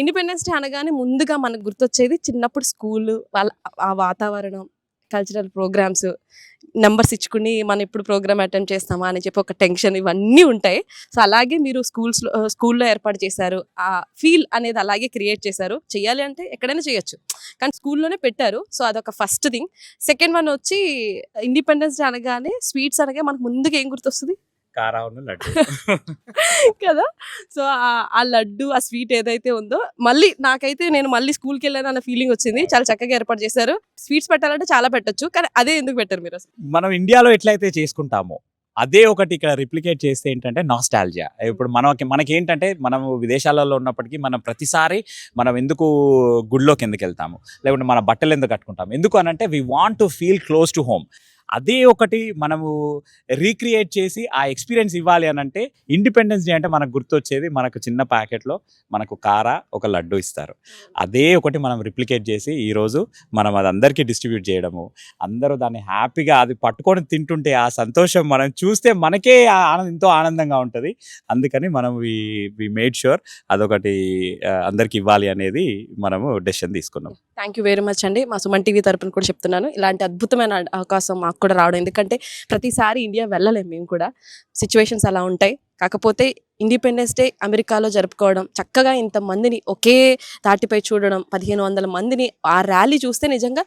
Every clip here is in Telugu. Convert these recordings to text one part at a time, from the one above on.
ఇండిపెండెన్స్ డే అనగానే ముందుగా మనకు గుర్తొచ్చేది చిన్నప్పుడు స్కూలు వాళ్ళ ఆ వాతావరణం, కల్చరల్ ప్రోగ్రామ్స్, నంబర్స్ ఇచ్చుకుని మనం ఎప్పుడు ప్రోగ్రామ్ అటెండ్ చేస్తామా అని చెప్పి ఒక టెన్షన్ ఇవన్నీ ఉంటాయి. సో అలాగే మీరు స్కూల్లో ఏర్పాటు చేశారు. ఆ ఫీల్ అనేది అలాగే క్రియేట్ చేశారు. చెయ్యాలి అంటే ఎక్కడైనా చేయొచ్చు, కానీ స్కూల్లోనే పెట్టారు. సో అదొక ఫస్ట్ థింగ్. సెకండ్ వన్ వచ్చి ఇండిపెండెన్స్ డే అనగానే స్వీట్స్ అనగా మనకు ముందుగా ఏం గుర్తొస్తుంది కారాను లడ్డు. కదా. సో ఆ లడ్డు, ఆ స్వీట్ ఏదైతే ఉందో మళ్ళీ నాకైతే నేను మళ్ళీ స్కూల్కి వెళ్ళాను అన్న ఫీలింగ్ వచ్చింది. చాలా చక్కగా ఏర్పాటు చేశారు. స్వీట్స్ పెట్టాలంటే చాలా పెట్టొచ్చు, కానీ అదే ఎందుకు పెట్టారు మీరు అసలు? మనం ఇండియాలో ఎట్లయితే చేసుకుంటామో అదే ఒకటి ఇక్కడ రిప్లికేట్ చేస్తే ఏంటంటే నాస్టాల్జియా. ఇప్పుడు మనకేంటంటే మనము విదేశాలలో ఉన్నప్పటికీ మనం ప్రతిసారి మనం ఎందుకు గుడిలోకి ఎందుకు వెళ్తాము, లేకుంటే మన బట్టలు ఎందుకు కట్టుకుంటాము, ఎందుకు అనంటే we want to feel close to home. అదే ఒకటి మనము రీక్రియేట్ చేసి ఆ ఎక్స్పీరియన్స్ ఇవ్వాలి అని అంటే ఇండిపెండెన్స్ డే అంటే మనకు గుర్తొచ్చేది మనకు చిన్న ప్యాకెట్లో మనకు ఒక లడ్డు ఇస్తారు. అదే ఒకటి మనం రిప్లికేట్ చేసి ఈరోజు మనం అది అందరికీ డిస్ట్రిబ్యూట్ చేయడము, అందరూ దాన్ని హ్యాపీగా అది పట్టుకొని తింటుంటే ఆ సంతోషం మనం చూస్తే మనకే ఎంతో ఆనందంగా ఉంటుంది. అందుకని మనం వి మేడ్ ష్యూర్ అదొకటి అందరికి ఇవ్వాలి అనేది మనము డెసిషన్ తీసుకున్నాం. థ్యాంక్ యూ వెరీ మచ్ అండి. మా సుమన్ టీవీ తరపున కూడా చెప్తున్నాను, ఇలాంటి అద్భుతమైన అవకాశం మాకు కూడా రావడం, ఎందుకంటే ప్రతిసారి ఇండియా వెళ్ళలేము మేము కూడా, సిచ్యువేషన్స్ అలా ఉంటాయి. కాకపోతే ఇండిపెండెన్స్ డే అమెరికాలో జరుపుకోవడం, చక్కగా ఇంతమందిని ఒకే తాటిపై చూడడం, 1500 మందిని ఆ ర్యాలీ చూస్తే నిజంగా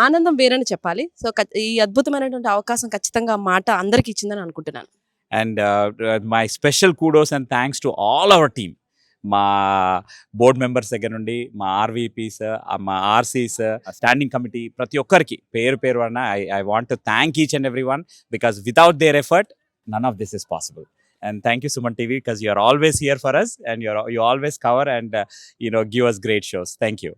ఆనందం వేరని చెప్పాలి. సో ఈ అద్భుతమైనటువంటి అవకాశం ఖచ్చితంగా ఆ మాట అందరికీ ఇచ్చిందని అనుకుంటున్నాను. And my special kudos and thanks to all our team. మా బోర్డ్ మెంబర్స్ దగ్గర నుండి మా ఆర్వీపీస్, మా ఆర్సీస్, స్టాండింగ్ కమిటీ, ప్రతి ఒక్కరికి పేరు అన్న I want to thank each and every one, because without their effort none of this is possible. And thank you Suman TV, because you are always here for us and you always cover and give us great shows. Thank you.